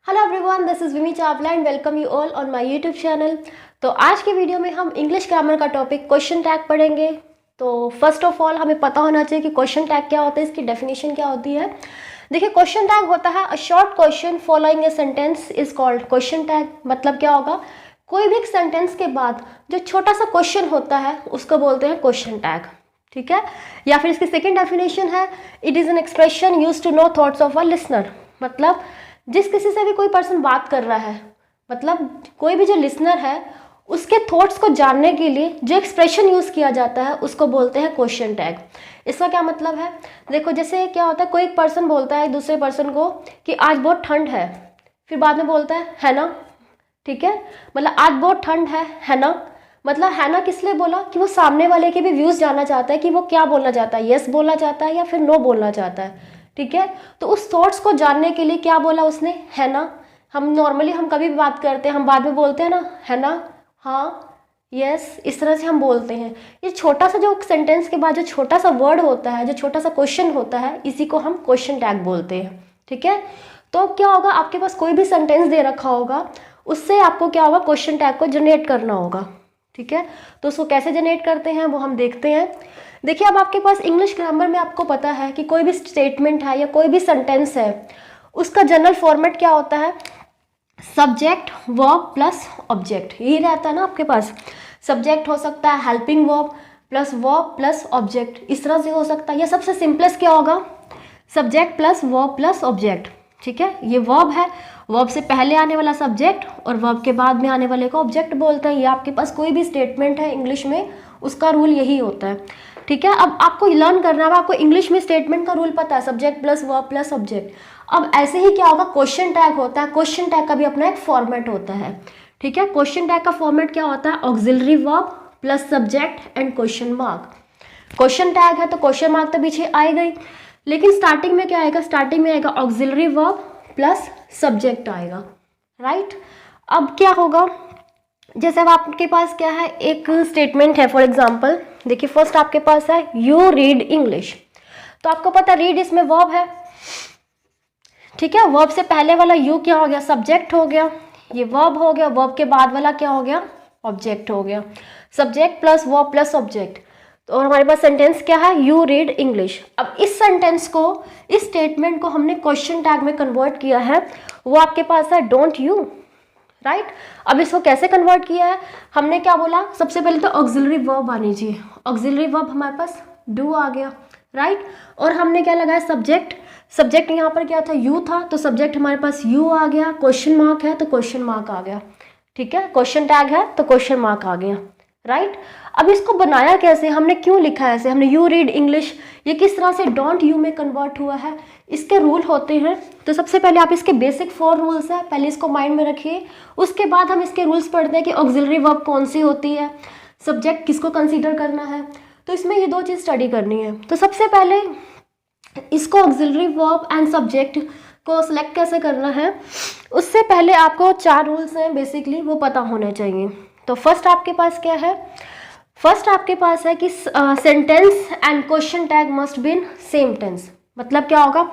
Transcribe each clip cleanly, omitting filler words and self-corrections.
Hello everyone, this is Vimi Chawla and welcome you all on my YouTube channel. तो आज के video में हम इंग्लिश ग्रामर का टॉपिक क्वेश्चन टैग पढ़ेंगे। तो फर्स्ट ऑफ ऑल हमें पता होना चाहिए कि क्वेश्चन टैग क्या होता है, इसकी डेफिनेशन क्या होती है। देखिए, क्वेश्चन टैग होता है a short question following a sentence is called question tag. मतलब क्या होगा, कोई भी एक सेंटेंस के बाद जो छोटा सा क्वेश्चन होता है उसको बोलते हैं क्वेश्चन टैग। ठीक है, या फिर इसकी सेकेंड डेफिनेशन है it is an expression use to know thoughts of a listener. मतलब जिस किसी से भी कोई पर्सन बात कर रहा है, मतलब कोई भी जो लिसनर है उसके थॉट्स को जानने के लिए जो एक्सप्रेशन यूज़ किया जाता है उसको बोलते हैं क्वेश्चन टैग। इसका क्या मतलब है, देखो जैसे क्या होता है, कोई एक पर्सन बोलता है दूसरे पर्सन को कि आज बहुत ठंड है, फिर बाद में बोलता है ना। ठीक है, मतलब आज बहुत ठंड है ना। मतलब है ना किस लिए बोला कि वो सामने वाले के भी व्यूज़ जानना चाहता है कि वो क्या बोलना चाहता है, यस बोलना चाहता है या फिर नो बोलना चाहता है। ठीक है, तो उस थॉट्स को जानने के लिए क्या बोला उसने, है ना। हम नॉर्मली हम कभी भी बात करते हैं, हम बाद में बोलते हैं ना, है ना, हाँ, यस, इस तरह से हम बोलते हैं। ये छोटा सा जो सेंटेंस के बाद जो छोटा सा वर्ड होता है, जो छोटा सा क्वेश्चन होता है, इसी को हम क्वेश्चन टैग बोलते हैं। ठीक है, तो क्या होगा, आपके पास कोई भी सेंटेंस दे रखा होगा, उससे आपको क्या होगा, क्वेश्चन टैग को जनरेट करना होगा। ठीक है, तो उसको कैसे जनरेट करते हैं वो हम देखते हैं। देखिए, अब आपके पास इंग्लिश ग्रामर में आपको पता है कि कोई भी स्टेटमेंट है या कोई भी सेंटेंस है, उसका जनरल फॉर्मेट क्या होता है, सब्जेक्ट वर्ब प्लस ऑब्जेक्ट, यही रहता है ना आपके पास। सब्जेक्ट हो सकता है हेल्पिंग वर्ब प्लस ऑब्जेक्ट, इस तरह से हो सकता है। या सबसे सिंपलेस्ट क्या होगा, subject plus verb plus object. ठीक है, ये वर्ब है, वर्ब से पहले आने वाला सब्जेक्ट और वर्ब के बाद में आने वाले को ऑब्जेक्ट बोलते हैं। ये आपके पास कोई भी स्टेटमेंट है इंग्लिश में, उसका रूल यही होता है। ठीक है, अब आपको लर्न करना है, आपको इंग्लिश में स्टेटमेंट का रूल पता है, subject plus verb plus object. अब ऐसे ही क्या होगा, क्वेश्चन टैग होता है। क्वेश्चन टैग का भी अपना एक फॉर्मेट होता है। ठीक है, क्वेश्चन टैग का फॉर्मेट क्या होता है, auxiliary verb plus subject and question mark. Question tag है तो क्वेश्चन मार्क तो पीछे आएगा ही, लेकिन स्टार्टिंग में क्या आएगा, स्टार्टिंग में आएगा ऑक्सिलरी वर्ब प्लस सब्जेक्ट आएगा। राइट, अब क्या होगा, जैसे अब आपके पास क्या है, एक स्टेटमेंट है। फॉर एग्जांपल देखिए, फर्स्ट आपके पास है यू रीड इंग्लिश, तो आपको पता है रीड इसमें वर्ब है। ठीक है, वर्ब से पहले वाला यू क्या हो गया, सब्जेक्ट हो गया, ये वर्ब हो गया, वर्ब के बाद वाला क्या हो गया, ऑब्जेक्ट हो गया। Subject plus verb plus object, तो हमारे पास सेंटेंस क्या है, यू रीड इंग्लिश। अब इस सेंटेंस को, इस स्टेटमेंट को हमने क्वेश्चन टैग में कन्वर्ट किया है, वो आपके पास है डोंट यू। राइट, अब इसको कैसे कन्वर्ट किया है, हमने क्या बोला, सबसे पहले तो ऑक्सिलरी वर्ब आनी चाहिए। ऑक्सिलरी वर्ब हमारे पास डू आ गया। राइट, और हमने क्या लगाया, सब्जेक्ट। सब्जेक्ट यहाँ पर क्या था, यू था, तो सब्जेक्ट हमारे पास यू आ गया। क्वेश्चन मार्क है तो क्वेश्चन मार्क आ गया। ठीक है, क्वेश्चन टैग है तो क्वेश्चन मार्क आ गया। राइट, अब इसको बनाया कैसे, हमने क्यों लिखा है ऐसे, हमने यू रीड इंग्लिश, ये किस तरह से डोंट यू में कन्वर्ट हुआ है, इसके रूल होते हैं। तो सबसे पहले आप इसके बेसिक 4 रूल्स है, पहले इसको माइंड में रखिए। उसके बाद हम इसके रूल्स पढ़ते हैं कि ऑक्सिलरी वर्ब कौन सी होती है, सब्जेक्ट किसको कंसीडर करना है। तो इसमें ये 2 चीज़ स्टडी करनी है। तो सबसे पहले इसको ऑक्सिलरी वर्ब एंड सब्जेक्ट को सिलेक्ट कैसे करना है, उससे पहले आपको 4 रूल्स हैं बेसिकली, वो पता होने चाहिए। तो फर्स्ट आपके पास क्या है, फर्स्ट आपके पास है कि sentence and question tag must be in same tense. मतलब क्या होगा,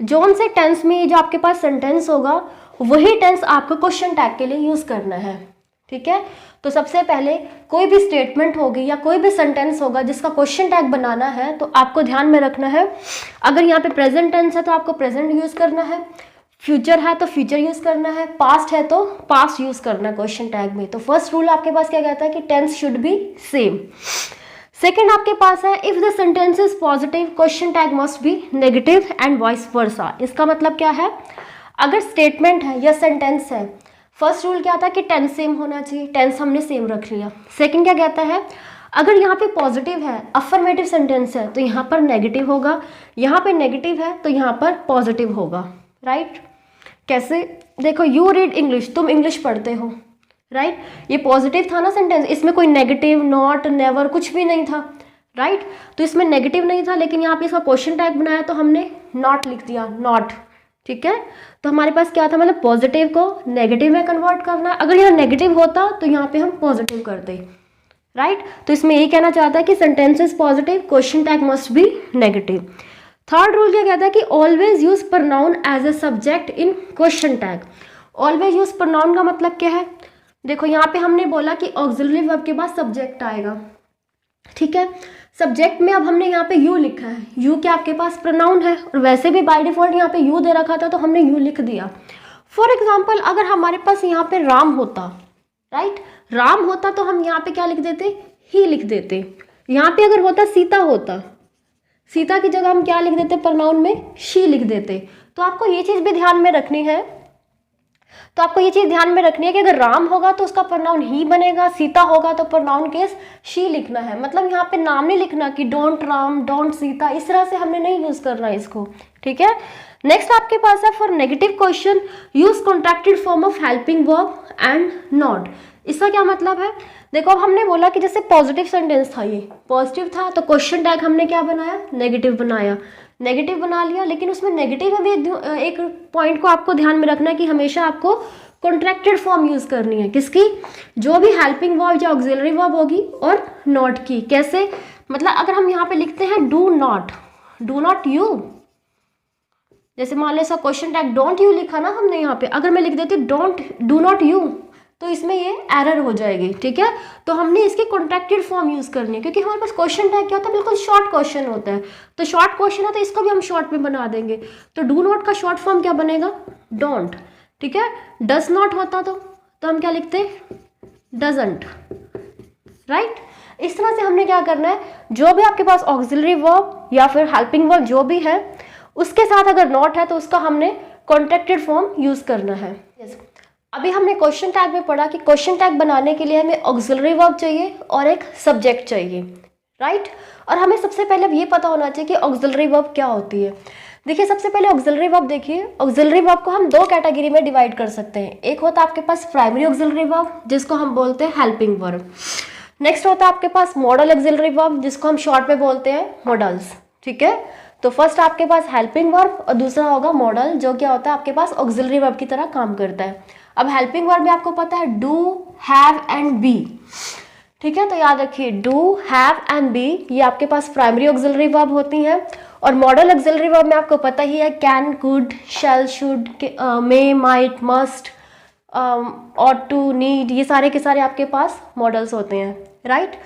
जोन से टेंस में जो आपके पास सेंटेंस होगा वही टेंस आपको क्वेश्चन टैग के लिए यूज़ करना है। ठीक है, तो सबसे पहले कोई भी स्टेटमेंट होगी या कोई भी सेंटेंस होगा जिसका क्वेश्चन टैग बनाना है, तो आपको ध्यान में रखना है, अगर यहाँ पे प्रेजेंट टेंस है तो आपको प्रेजेंट यूज़ करना है, फ्यूचर है तो फ्यूचर यूज़ करना है, पास्ट है तो पास्ट यूज़ करना है क्वेश्चन टैग में। तो फर्स्ट रूल आपके पास क्या कहता है कि tense should be same. Second आपके पास है if the sentence is positive question tag must be negative and vice versa. इसका मतलब क्या है, अगर स्टेटमेंट है या सेंटेंस है, फर्स्ट रूल क्या था कि टेंस सेम होना चाहिए, टेंस हमने सेम रख लिया। सेकेंड क्या कहता है, अगर यहाँ पे पॉजिटिव है, अफर्मेटिव सेंटेंस है, तो यहाँ पर नेगेटिव होगा, यहाँ पे नेगेटिव है तो यहाँ पर पॉजिटिव होगा। राइट, कैसे, देखो यू रीड इंग्लिश, तुम इंग्लिश पढ़ते हो। राइट, ये पॉजिटिव था ना सेंटेंस, इसमें कोई नेगेटिव, नॉट, नेवर कुछ भी नहीं था। राइट, तो इसमें नेगेटिव नहीं था, लेकिन यहाँ पे इसका क्वेश्चन टैग बनाया तो हमने नॉट लिख दिया, नॉट। ठीक है, तो हमारे पास क्या था, मतलब पॉजिटिव को नेगेटिव में कन्वर्ट करना है। अगर यहाँ नेगेटिव होता तो यहाँ पे हम पॉजिटिव करते। राइट, तो इसमें यही कहना चाहता है कि sentence is positive question tag must be negative. Third rule क्या कहता है कि always use pronoun as a subject in question tag. Always use pronoun का मतलब क्या है, देखो यहाँ पे हमने बोला कि ऑक्सिलरी वर्ब के बाद सब्जेक्ट आएगा, ठीक है। सब्जेक्ट में अब हमने यहाँ पे यू लिखा है, यू क्या आपके पास प्रोनाउन है, और वैसे भी बाय डिफॉल्ट यहाँ पे यू दे रखा था तो हमने यू लिख दिया। फॉर एग्जाम्पल अगर हमारे पास यहाँ पे राम होता, राइट, राम होता तो हम यहाँ पे क्या लिख देते, ही लिख देते। यहाँ पे अगर होता सीता होता, सीता की जगह हम क्या लिख देते, प्रोनाउन में शी लिख देते। तो आपको ये चीज़ भी ध्यान में रखनी है, तो आपको ये चीज़ ध्यान में रखनी है कि अगर राम होगा तो उसका प्रोनाउन ही बनेगा, सीता होगा तो प्रोनाउन केस शी लिखना है। मतलब यहाँ पे नाम नहीं लिखना कि डोंट राम, डोंट सीता, इस तरह से हमने नहीं यूज़ करना है इसको, ठीक है। नेक्स्ट आपके पास है for negative question use contracted form of helping verb and not. इसका क्या मतलब है, देखो अब हमने बोला कि जैसे पॉजिटिव सेंटेंस था, ये पॉजिटिव था तो क्वेश्चन टैग हमने क्या बनाया, नेगेटिव बनाया, नेगेटिव बना लिया। लेकिन उसमें नेगेटिव में भी एक पॉइंट को आपको ध्यान में रखना है कि हमेशा आपको कॉन्ट्रैक्टेड फॉर्म यूज करनी है, किसकी, जो भी हेल्पिंग वर्ब या ऑक्सिलरी वर्ब होगी, और नॉट की। कैसे, मतलब अगर हम यहाँ पे लिखते हैं डू नॉट यू, जैसे मान लो ऐसा क्वेश्चन टैग डोंट यू लिखा ना हमने यहाँ पे, अगर मैं लिख देती डू नॉट यू तो इसमें ये एरर हो जाएगी, ठीक है। तो हमने इसकी कॉन्ट्रैक्टेड फॉर्म यूज करनी है, क्योंकि हमारे पास क्वेश्चन टैग क्या होता है, बिल्कुल शॉर्ट क्वेश्चन होता है। तो शॉर्ट क्वेश्चन है तो इसको भी हम शॉर्ट में बना देंगे। तो डू नॉट का शॉर्ट फॉर्म क्या बनेगा, डोंट, ठीक है। डज नॉट होता तो हम क्या लिखते, डजंट, राइट। इस तरह से हमने क्या करना है, जो भी आपके पास ऑक्सिलरी वर्ब या फिर हेल्पिंग वर्ब जो भी है, उसके साथ अगर नॉट है तो उसका हमने कॉन्ट्रैक्टेड फॉर्म यूज करना है। अभी हमने क्वेश्चन टैग में पढ़ा कि क्वेश्चन टैग बनाने के लिए हमें ऑक्सिलरी वर्ब चाहिए और एक सब्जेक्ट चाहिए, राइट। और हमें सबसे पहले अब ये पता होना चाहिए कि ऑक्सिलरी वर्ब क्या होती है। देखिए सबसे पहले ऑक्सिलरी वर्ब देखिए, ऑक्सिलरी वर्ब को हम दो कैटेगरी में डिवाइड कर सकते हैं। एक होता है आपके पास प्राइमरी ऑक्सिलरी वर्ब जिसको हम बोलते हैं हेल्पिंग वर्ब। नेक्स्ट होता है आपके पास मॉडल ऑक्सिलरी वर्ब जिसको हम शॉर्ट में बोलते हैं मॉडल्स, ठीक है। तो फर्स्ट आपके पास हेल्पिंग वर्ब और दूसरा होगा मॉडल, जो क्या होता है आपके पास ऑक्सिलरी वर्ब की तरह काम करता है। अब हेल्पिंग वर्ब में आपको पता है डू, हैव एंड बी, ठीक है। तो याद रखिए डू, हैव एंड बी ये आपके पास प्राइमरी ऑक्सिलरी वर्ब होती हैं। और मॉडल ऑक्सिलरी वर्ब में आपको पता ही है can, could, shall, should, may, might, must, ought to, need, ये सारे के सारे आपके पास मॉडल्स होते हैं, राइट।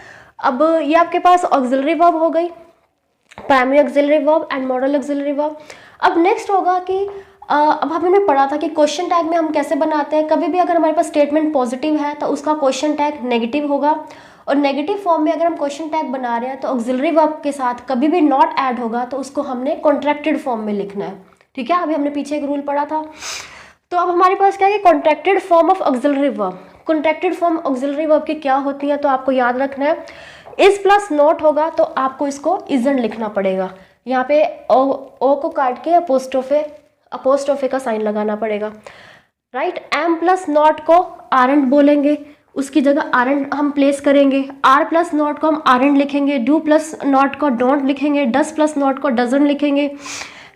अब ये आपके पास ऑक्सिलरी वर्ब हो गई, primary auxiliary verb and model auxiliary verb. अब नेक्स्ट होगा कि अब हमने पढ़ा था कि क्वेश्चन टैग में हम कैसे बनाते हैं। कभी भी अगर हमारे पास स्टेटमेंट पॉजिटिव है तो उसका क्वेश्चन टैग नेगेटिव होगा, और नेगेटिव फॉर्म में अगर हम क्वेश्चन टैग बना रहे हैं तो ऑक्सिलरी वर्ब के साथ कभी भी नॉट ऐड होगा तो उसको हमने कॉन्ट्रैक्टेड फॉर्म में लिखना है, ठीक है। अभी हमने पीछे एक रूल पढ़ा था। तो अब हमारे पास क्या है, contracted form of auxiliary verb. Contracted form auxiliary verb की क्या होती है, तो आपको याद रखना है इज प्लस नॉट होगा तो आपको इसको इजंट लिखना पड़ेगा। यहाँ पे ओ को काट के अपोस्ट्रोफे का साइन लगाना पड़ेगा, राइट। एम प्लस नॉट को आरंट बोलेंगे, उसकी जगह आरंट हम प्लेस करेंगे। आर प्लस नॉट को हम आरंट लिखेंगे, डू प्लस नॉट को डोंट लिखेंगे, डस प्लस नॉट को डजंट लिखेंगे,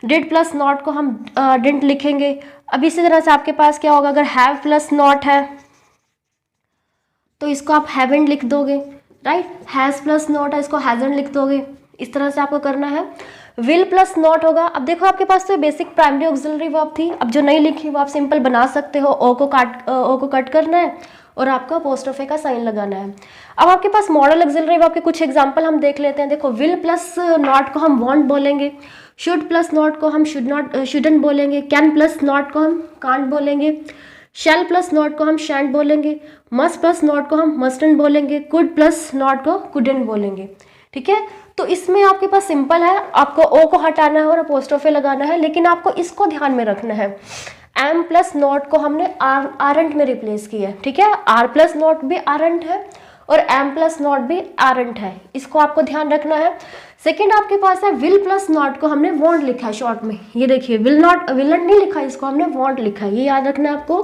डिड प्लस नॉट को हम डिडंट लिखेंगे। अब इसी तरह से आपके पास क्या होगा, अगर हैव प्लस नॉट है तो इसको आप हैवेंट लिख दोगे, राइट। हैज़ प्लस नॉट है, इसको हैजंट लिख दोगे। इस तरह से आपको करना है। विल प्लस नॉट होगा, अब देखो आपके पास तो बेसिक प्राइमरी ऑक्सिलरी वर्ब थी, अब जो नहीं लिखी वो आप सिंपल बना सकते हो। ओ को कट करना है और आपको अपोस्ट्रोफे का साइन लगाना है। अब आपके पास मॉडल ऑक्सिलरी वर्ब के कुछ एग्जांपल हम देख लेते हैं। देखो विल प्लस नॉट को हम वॉन्ट बोलेंगे, शुड प्लस नॉट को हम शुडंट बोलेंगे, कैन प्लस नॉट को हम कांट बोलेंगे, शैल प्लस नॉट को हम शैंट बोलेंगे, मस्ट प्लस नॉट को हम मस्टंट बोलेंगे, कुड प्लस नॉट को कुडंट बोलेंगे, ठीक है। तो इसमें आपके पास सिंपल है, आपको ओ को हटाना है और अपोस्ट्रोफे लगाना है, लेकिन आपको इसको ध्यान में रखना है। एम प्लस नॉट को हमने आरंट में रिप्लेस किया है, ठीक है। आर प्लस नॉट भी आरंट है और एम प्लस नॉट भी आरंट है, इसको आपको ध्यान रखना है। सेकेंड आपके पास है विल प्लस नॉट को हमने वॉन्ट लिखा है शॉर्ट में, ये देखिए विलंट नहीं लिखा, इसको हमने वॉन्ट लिखा है, ये याद रखना है आपको।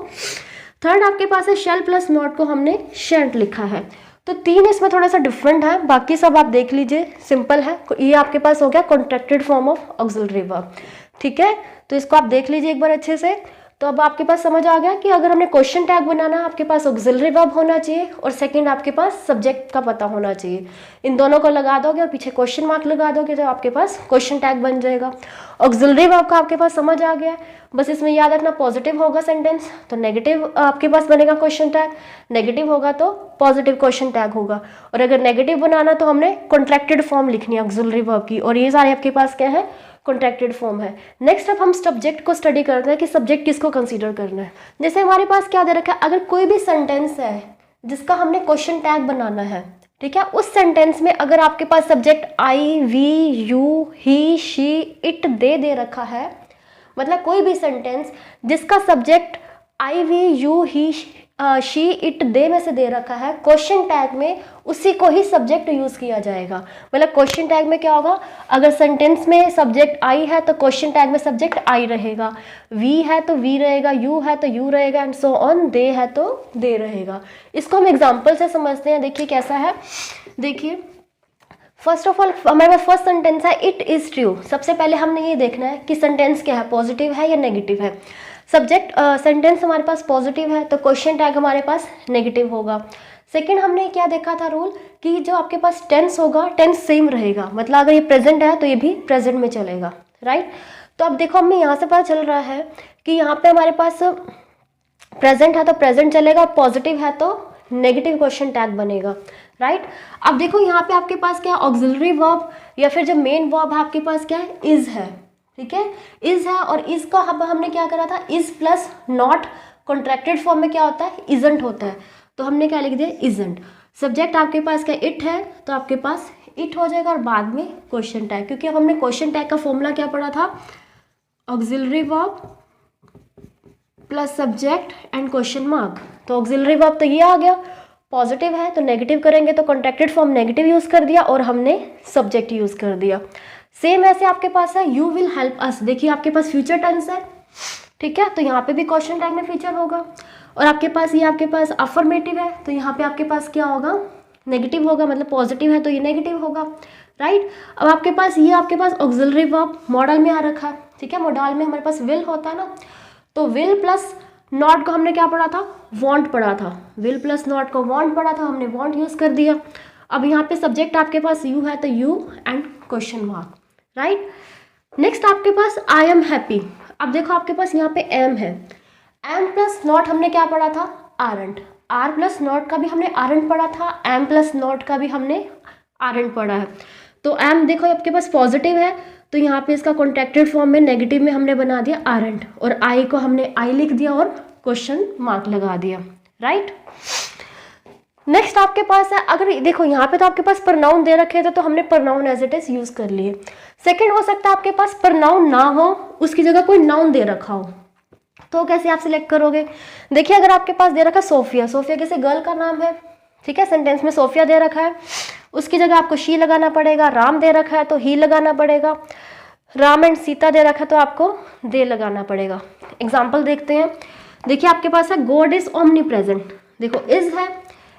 थर्ड आपके पास है शैल प्लस नॉट को हमने शेंट लिखा है। तो तीन इसमें थोड़ा सा डिफरेंट है, बाकी सब आप देख लीजिए सिंपल है। ये आपके पास हो गया contracted form of auxiliary verb, ठीक है। तो इसको आप देख लीजिए एक बार अच्छे से। तो अब आपके पास समझ आ गया कि अगर हमने क्वेश्चन टैग बनाना है, आपके पास ऑक्सिलरी वर्ब होना चाहिए और सेकंड आपके पास सब्जेक्ट का पता होना चाहिए। इन दोनों को लगा दोगे और पीछे क्वेश्चन मार्क लगा दोगे तो आपके पास क्वेश्चन टैग बन जाएगा। ऑक्सिलरी वर्ब का आपके पास समझ आ गया, बस इसमें याद रखना पॉजिटिव होगा सेंटेंस तो नेगेटिव आपके पास बनेगा क्वेश्चन टैग, नेगेटिव होगा तो पॉजिटिव क्वेश्चन टैग होगा। और अगर नेगेटिव बनाना तो हमने कॉन्ट्रैक्टेड फॉर्म लिखनी है ऑक्सिलरी वर्ब की, और ये सारे आपके पास क्या है, कॉन्ट्रैक्टेड फॉर्म है। नेक्स्ट अब हम सब्जेक्ट को स्टडी करते हैं कि सब्जेक्ट किसको कंसीडर करना है। जैसे हमारे पास क्या दे रखा है, अगर कोई भी सेंटेंस है जिसका हमने क्वेश्चन टैग बनाना है, ठीक है, उस सेंटेंस में अगर आपके पास subject I, we, you, he, she, it, they रखा है, मतलब कोई भी सेंटेंस जिसका subject I, we, you, he, she, it, they में से दे रखा है, क्वेश्चन टैग में उसी को ही सब्जेक्ट यूज किया जाएगा। मतलब क्वेश्चन टैग में क्या होगा, अगर सेंटेंस में सब्जेक्ट आई है तो क्वेश्चन टैग में सब्जेक्ट आई रहेगा, वी है तो वी रहेगा, यू है तो यू रहेगा, एंड सो ऑन, दे है तो दे रहेगा। इसको हम एग्जाम्पल से समझते हैं। देखिए कैसा है, देखिए फर्स्ट ऑफ ऑल हमारे पास फर्स्ट सेंटेंस है इट इज ट्रू। सबसे पहले हमने ये देखना है कि सेंटेंस क्या है, पॉजिटिव है या नेगेटिव है। सब्जेक्ट सेंटेंस हमारे पास पॉजिटिव है तो क्वेश्चन टैग हमारे पास नेगेटिव होगा। सेकंड हमने क्या देखा था रूल, कि जो आपके पास टेंस होगा, टेंस सेम रहेगा, मतलब अगर ये प्रेजेंट है तो ये भी प्रेजेंट में चलेगा, राइट। तो अब देखो हमें यहाँ से पता चल रहा है कि यहाँ पे हमारे पास प्रेजेंट है तो प्रेजेंट चलेगा, पॉजिटिव है तो नेगेटिव क्वेश्चन टैग बनेगा, राइट। अब देखो यहाँ पे आपके पास क्या है, ऑक्सिलरी वर्ब या फिर जो मेन वर्ब है आपके पास क्या है, इज है, ठीक है, इज है। और इज का हमने क्या करा था, is plus not, contracted form में क्या होता है, इजंट होता है, तो हमने क्या लिख दिया, इजंट। सब्जेक्ट आपके पास क्या इट है तो आपके पास इट हो जाएगा, और बाद में क्वेश्चन टैग, क्योंकि अब हमने क्वेश्चन टैग का फॉर्मूला क्या पढ़ा था, auxiliary verb plus subject and question mark. तो ऑक्सिलरी वर्ब तो ये आ गया, पॉजिटिव है तो नेगेटिव करेंगे, तो कॉन्ट्रैक्टेड फॉर्म नेगेटिव यूज कर दिया और हमने सब्जेक्ट यूज कर दिया। सेम ऐसे आपके पास है यू विल हेल्प अस, देखिए आपके पास फ्यूचर टेंस है, ठीक है, तो यहाँ पे भी क्वेश्चन टैग में फीचर होगा। और आपके पास ये आपके पास अफर्मेटिव है तो यहाँ पे आपके पास क्या होगा, नेगेटिव होगा, मतलब पॉजिटिव है तो ये नेगेटिव होगा, राइट। अब आपके पास ये आपके पास ऑक्सिलरी वर्ब मॉडल में आ रखा है, ठीक है, मॉडल में हमारे पास विल होता है ना, तो विल प्लस नॉट को हमने क्या पढ़ा था, वॉन्ट पढ़ा था, विल प्लस नॉट को वॉन्ट पढ़ा था, हमने वॉन्ट यूज कर दिया। अब यहाँ पे सब्जेक्ट आपके पास यू है तो you and question mark, right. Next आपके पास आई एम हैप्पी। अब देखो आपके पास यहाँ पे एम है, एम प्लस नॉट हमने क्या पढ़ा था, आरंट, आर प्लस नॉट का भी हमने आरंट पढ़ा था, एम प्लस नॉट का भी हमने आरंट पढ़ा है। तो एम देखो आपके पास पॉजिटिव है तो यहाँ पे इसका कॉन्ट्रैक्टेड फॉर्म में नेगेटिव में हमने बना दिया आरंट, और आई को हमने आई लिख दिया और क्वेश्चन मार्क लगा दिया, राइट। नेक्स्ट आपके पास है, अगर देखो यहाँ पे तो आपके पास प्रनाउन दे रखे थे तो हमने pronoun as it is use कर लिए। सेकंड हो सकता है आपके पास प्रनाउन ना हो, उसकी जगह कोई नाउन दे रखा हो, तो कैसे आप सिलेक्ट करोगे। देखिए अगर आपके पास दे रखा है सोफिया, सोफिया किसी गर्ल का नाम है, ठीक है, सेंटेंस में सोफिया दे रखा है, उसकी जगह आपको शी लगाना पड़ेगा। राम दे रखा है तो ही लगाना पड़ेगा। राम एंड सीता दे रखा है तो आपको दे लगाना पड़ेगा। एग्जाम्पल देखते हैं, देखिए आपके पास है गॉड इज ओमनी प्रेजेंट, देखो इज है,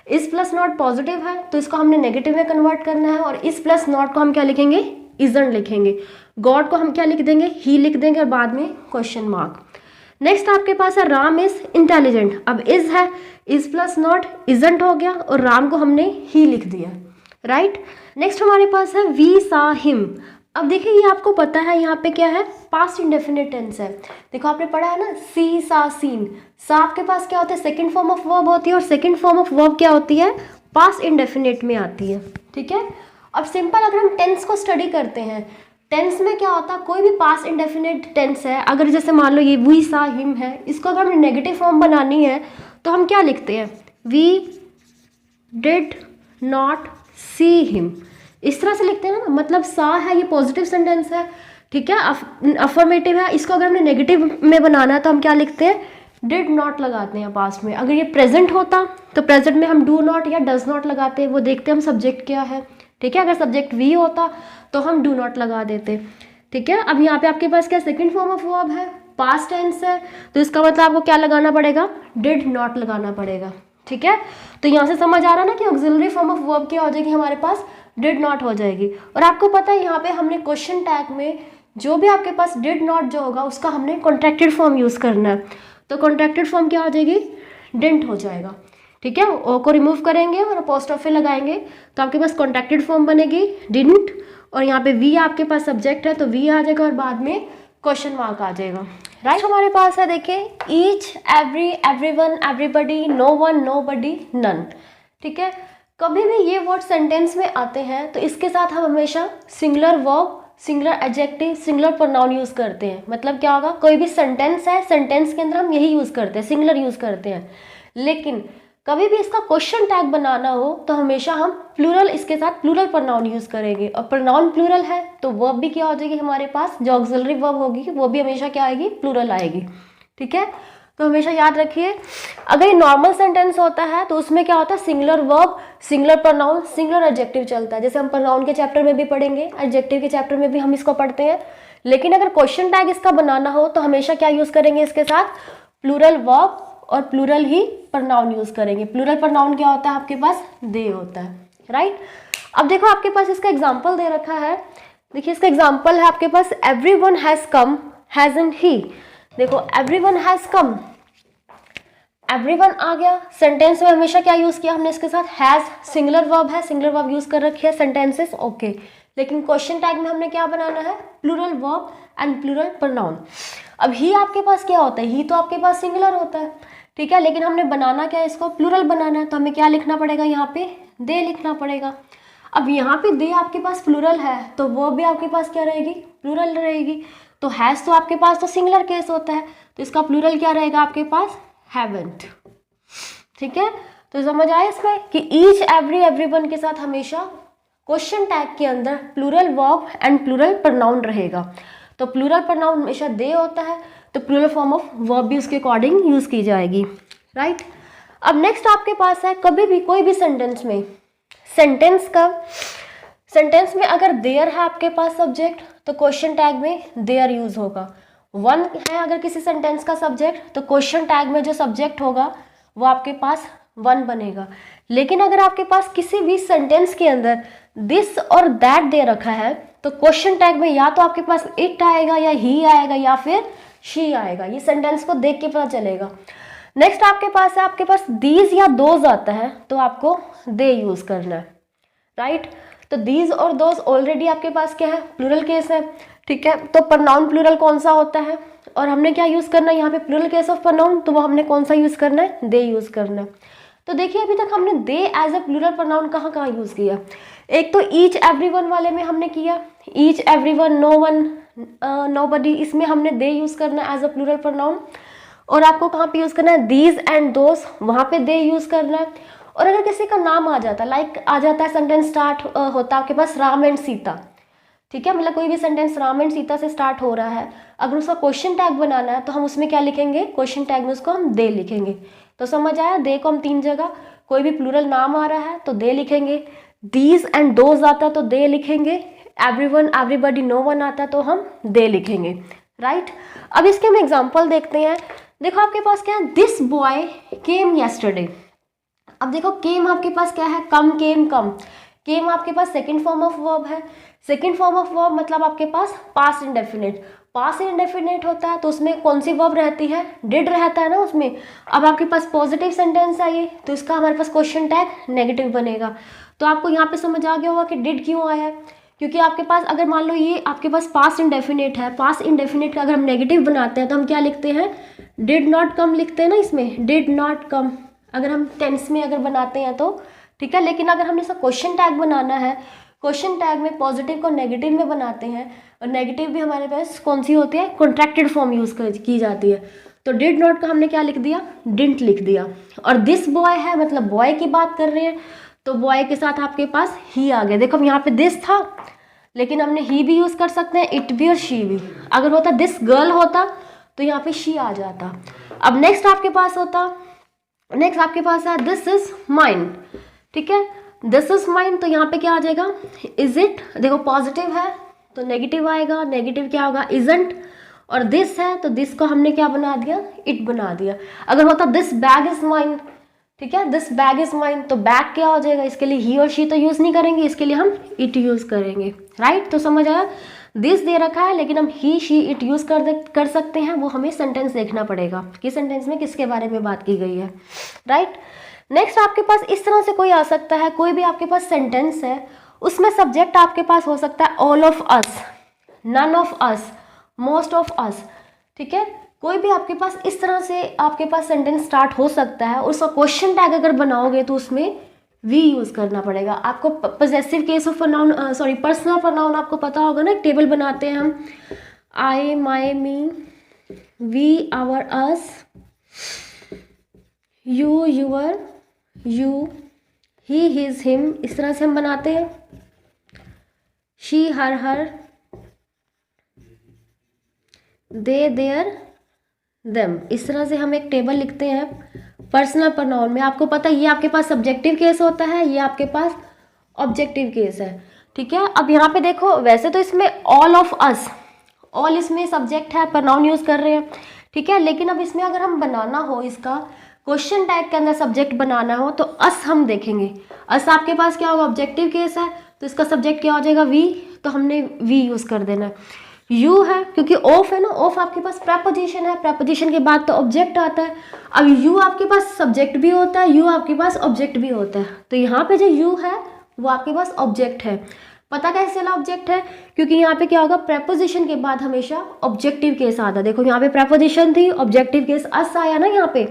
इज प्लस नॉट पॉजिटिव है तो इसको हमने नेगेटिव में कन्वर्ट करना है, और इज प्लस नॉट को हम क्या लिखेंगे, इजंट लिखेंगे। गॉड को हम क्या लिख देंगे, ही लिख देंगे और बाद में क्वेश्चन मार्क। नेक्स्ट आपके पास है राम इज इंटेलिजेंट, अब इज है, इज प्लस नॉट इजंट हो गया और राम को हमने ही लिख दिया, राइट। नेक्स्ट हमारे पास है वी सा हिम। अब देखिए ये आपको पता है यहाँ पे क्या है, पास्ट इंडेफिनिट टेंस है। देखो आपने पढ़ा है ना, सी सा सीन, सा आपके पास क्या होता है, सेकंड फॉर्म ऑफ वर्ब होती है, और सेकंड फॉर्म ऑफ वर्ब क्या होती है, पास्ट इंडेफिनिट में आती है, ठीक है। अब सिंपल अगर हम टेंस को स्टडी करते हैं, टेंस में क्या होता है, कोई भी पास्ट इंडेफिनिट टेंस है, अगर जैसे मान लो ये वी सा हिम है, इसको अगर हमें नेगेटिव फॉर्म बनानी है तो हम क्या लिखते हैं, we did not see him, इस तरह से लिखते हैं ना। मतलब सा है ये पॉजिटिव सेंटेंस है, ठीक है, अफर्मेटिव है, इसको अगर हमने नेगेटिव में बनाना है तो हम क्या लिखते हैं, डिड नॉट लगाते हैं पास्ट में। अगर ये प्रेजेंट होता तो प्रेजेंट में हम डू नॉट या डज नॉट लगाते हैं, वो देखते हैं हम सब्जेक्ट क्या है, ठीक है। अगर सब्जेक्ट वी होता तो हम डू नॉट लगा देते, ठीक है। अब यहाँ पे आपके पास क्या सेकंड फॉर्म ऑफ वर्ब है, पास्ट टेंस है, तो इसका मतलब आपको क्या लगाना पड़ेगा, डिड नॉट लगाना पड़ेगा, ठीक है। तो यहाँ से समझ आ रहा है ना कि ऑक्सिलरी फॉर्म ऑफ वर्ब क्या हो जाएगी, हमारे पास डिड नॉट हो जाएगी। और आपको पता है यहाँ पे हमने क्वेश्चन टैग में जो भी आपके पास डिड नॉट जो होगा उसका हमने कॉन्ट्रैक्टेड फॉर्म यूज करना है। तो कॉन्ट्रैक्टेड फॉर्म क्या हो जाएगी, डिडंट हो जाएगा। ठीक है, ओ को रिमूव करेंगे और अपोस्ट्रोफी लगाएंगे तो आपके पास कॉन्ट्रैक्टेड फॉर्म बनेगी डिडंट, और यहाँ पे वी आपके पास सब्जेक्ट है तो वी आ जाएगा और बाद में क्वेश्चन मार्क आ जाएगा। राइट, हमारे पास है देखिए each, every, everyone, everybody, no one, nobody, none. ठीक है, कभी भी ये वर्ड सेंटेंस में आते हैं तो इसके साथ हम हमेशा singular verb, singular adjective, singular pronoun use करते हैं। मतलब क्या होगा, कोई भी सेंटेंस है, सेंटेंस के अंदर हम यही यूज करते हैं, सिंगुलर यूज करते हैं। लेकिन कभी भी इसका क्वेश्चन टैग बनाना हो तो हमेशा हम प्लूरल, इसके साथ प्लूरल प्रोनाउन यूज करेंगे, और प्रोनाउन प्लूरल है तो वर्ब भी क्या हो जाएगी हमारे पास, जो ऑक्सिलरी वर्ब होगी वो भी हमेशा क्या आएगी, प्लूरल आएगी। ठीक है, तो हमेशा याद रखिए अगर ये नॉर्मल सेंटेंस होता है तो उसमें क्या होता है, singular verb, singular pronoun, singular adjective चलता है, जैसे हम प्रोनाउन के चैप्टर में भी पढ़ेंगे, एडजेक्टिव के चैप्टर में भी हम इसको पढ़ते हैं। लेकिन अगर क्वेश्चन टैग इसका बनाना हो तो हमेशा क्या यूज करेंगे, इसके साथ प्लूरल वर्ब और प्लूरल ही प्रोनाउन यूज करेंगे। प्लूरल प्रोनाउन क्या होता है, आपके पास दे होता है। राइट, अब देखो आपके पास इसका एग्जाम्पल दे रखा है, देखिए इसका एग्जाम्पल है आपके pass everyone has come, hasn't ही। देखो एवरीवन हैज कम, एवरीवन आ गया, सेंटेंस में हमेशा क्या यूज किया हमने इसके साथ, हैज, सिंगुलर वर्ब है, सिंगुलर वर्ब यूज कर रखी है सेंटेंसेस, ओके। लेकिन क्वेश्चन टैग में हमने क्या बनाना है, plural verb and plural pronoun. अब ही आपके पास क्या होता है, ही तो आपके पास सिंगुलर होता है। ठीक है, लेकिन हमने बनाना क्या है, इसको प्लूरल बनाना है, तो हमें क्या लिखना पड़ेगा, यहाँ पे दे लिखना पड़ेगा। अब यहाँ पे दे आपके पास प्लूरल है तो वो भी आपके पास क्या रहेगी, प्लूरल रहेगी। तो हैज तो आपके पास तो सिंगुलर केस होता है तो इसका प्लूरल क्या रहेगा आपके पास, हैवंट। ठीक है, तो समझ आया इसमें कि ईच, एवरी, एवरीवन के साथ हमेशा क्वेश्चन टैग के अंदर plural verb and plural pronoun रहेगा। तो प्लूरल प्रोनाउन हमेशा दे होता है तो प्लूरल फॉर्म ऑफ वर्ब भी उसके अकॉर्डिंग यूज की जाएगी। राइट, अब नेक्स्ट आपके पास है कभी भी कोई भी सेंटेंस में, सेंटेंस में अगर देयर है आपके पास सब्जेक्ट तो क्वेश्चन टैग में देयर यूज होगा। वन है अगर किसी सेंटेंस का सब्जेक्ट तो क्वेश्चन टैग में जो सब्जेक्ट होगा वो आपके पास वन बनेगा। लेकिन अगर आपके पास किसी भी सेंटेंस के अंदर दिस और दैट दे रखा है तो क्वेश्चन टैग में या तो आपके पास इट आएगा या ही आएगा या फिर शी आएगा। ये सेंटेंस को देख के पता चलेगा। नेक्स्ट आपके पास है, आपके पास दीज या दोज आता है तो आपको दे यूज करना है। राइट, तो दीज और दोज ऑलरेडी आपके पास क्या है, प्लूरल केस है। ठीक है, तो प्रोनाउन प्लूरल कौन सा होता है और हमने क्या यूज करना है यहाँ पे, प्लूरल केस ऑफ प्रोनाउन, तो वो हमने कौन सा यूज करना है, दे यूज करना है। तो देखिए अभी तक हमने दे एज ए प्लूरल प्रोनाउन कहाँ कहाँ यूज किया, एक तो ईच एवरीवन वाले में हमने किया, each, everyone, no one, nobody, इसमें हमने दे यूज करना है एज अ प्लूरल प्रोनाउन। और आपको कहाँ पे यूज करना है, दीज एंड दोस, वहाँ पे दे यूज करना है। और अगर किसी का नाम आ जाता है, लाइक आ जाता है सेंटेंस स्टार्ट होता है आपके पास राम एंड सीता, ठीक है, मतलब कोई भी सेंटेंस राम एंड सीता से स्टार्ट हो रहा है, अगर उसका क्वेश्चन टैग बनाना है तो हम उसमें क्या लिखेंगे, क्वेश्चन टैग में उसको हम दे लिखेंगे। तो समझ आया, दे को हम तीन जगह, कोई भी प्लूरल नाम आ रहा है तो दे लिखेंगे, दीज एंड दोज आता है तो दे लिखेंगे, एवरीवन, एवरीबॉडी, नो वन आता है तो हम दे लिखेंगे। राइट, अब इसके हम एग्जाम्पल देखते हैं। देखो आपके पास क्या है, दिस बॉय केम येस्टरडे। अब देखो केम आपके पास क्या है, कम, केम, कम। केम आपके पास सेकंड फॉर्म ऑफ वर्ब है। सेकंड फॉर्म ऑफ वर्ब मतलब आपके पास पास्ट इंडेफिनिट। पास्ट इंडेफिनिट होता है तो उसमें कौन सी वर्ब रहती है, डिड रहता है ना उसमें। अब आपके पास पॉजिटिव सेंटेंस है ये, तो इसका हमारे पास क्वेश्चन टैग नेगेटिव बनेगा। तो आपको यहाँ पे समझ आ गया होगा कि डिड क्यों आया है, क्योंकि आपके पास अगर मान लो ये आपके पास पास्ट इंडेफिनिट है, पास्ट इंडेफिनिट का अगर हम नेगेटिव बनाते हैं तो हम क्या लिखते हैं, डिड नॉट कम लिखते हैं ना इसमें, डिड नॉट कम अगर हम टेंस में अगर बनाते हैं तो, ठीक है। लेकिन अगर हमने इसका क्वेश्चन टैग बनाना है, क्वेश्चन टैग में पॉजिटिव को नेगेटिव में बनाते हैं, और नेगेटिव भी हमारे पास कौन सी होती है, कॉन्ट्रैक्टेड फॉर्म यूज की जाती है। तो डिड नॉट का हमने क्या लिख दिया, डिडंट लिख दिया। और दिस बॉय है मतलब बॉय की बात कर रहे हैं, तो बॉय के साथ आपके पास ही आ गया। देखो अब यहाँ पे दिस था लेकिन हमने ही भी यूज कर सकते हैं, इट भी और शी भी। अगर होता दिस गर्ल होता तो यहाँ पे शी आ जाता। अब नेक्स्ट आपके पास होता, नेक्स्ट आपके पास है दिस इज माइन, ठीक है, दिस इज माइन, तो यहाँ पे क्या आ जाएगा, इज इट। देखो पॉजिटिव है तो नेगेटिव आएगा, नेगेटिव क्या होगा, इजंट। और दिस है तो दिस को हमने क्या बना दिया, इट बना दिया। अगर होता दिस बैग इज माइन, ठीक है, दिस बैग इज माइन, तो बैग क्या हो जाएगा, इसके लिए ही और शी तो यूज नहीं करेंगे, इसके लिए हम इट यूज करेंगे। राइट, तो समझ आया। दिस दे रखा है लेकिन हम ही शी इट यूज़ कर सकते हैं, वो हमें सेंटेंस देखना पड़ेगा कि सेंटेंस में किसके बारे में बात की गई है, राइट। नेक्स्ट आपके पास इस तरह से कोई आ सकता है, कोई भी आपके पास सेंटेंस है उसमें सब्जेक्ट आपके पास हो सकता है all of us, none of us, most of us, ठीक है। कोई भी आपके पास इस तरह से आपके पास सेंटेंस स्टार्ट हो सकता है, उसका क्वेश्चन टैग अगर बनाओगे तो उसमें वी यूज़ करना पड़ेगा आपको। Possessive case of pronoun, sorry personal pronoun आपको पता होगा ना, एक टेबल बनाते हैं हम, I, my, me, we, our, us, you, your, you, he, his, him, इस तरह से हम बनाते हैं। She, her, they, their, them, इस तरह से हम एक टेबल लिखते हैं पर्सनल प्रोनाउन में। आपको पता है ये आपके पास सब्जेक्टिव केस होता है, ये आपके पास ऑब्जेक्टिव केस है, ठीक है। अब यहाँ पे देखो, वैसे तो इसमें ऑल ऑफ अस, ऑल इसमें सब्जेक्ट है, प्रोनाउन यूज़ कर रहे हैं, ठीक है। लेकिन अब इसमें अगर हम बनाना हो, इसका क्वेश्चन टैग के अंदर सब्जेक्ट बनाना हो तो अस हम देखेंगे। अस आपके पास क्या होगा, ऑब्जेक्टिव केस है, तो इसका सब्जेक्ट क्या हो जाएगा, वी, तो हमने वी यूज़ कर देना है। यू है क्योंकि ऑफ है ना, ऑफ आपके पास प्रेपोजिशन है, प्रेपोजिशन के बाद तो ऑब्जेक्ट आता है। अब यू आपके पास सब्जेक्ट भी होता है, यू आपके पास ऑब्जेक्ट भी होता है, तो यहाँ पे जो यू है वो आपके पास ऑब्जेक्ट है। पता कैसे चला ऑब्जेक्ट है, क्योंकि यहाँ पे क्या होगा, प्रेपोजिशन के बाद हमेशा ऑब्जेक्टिव केस आता है। देखो यहाँ पे प्रेपोजिशन थी, ऑब्जेक्टिव केस अस आया ना, यहाँ पे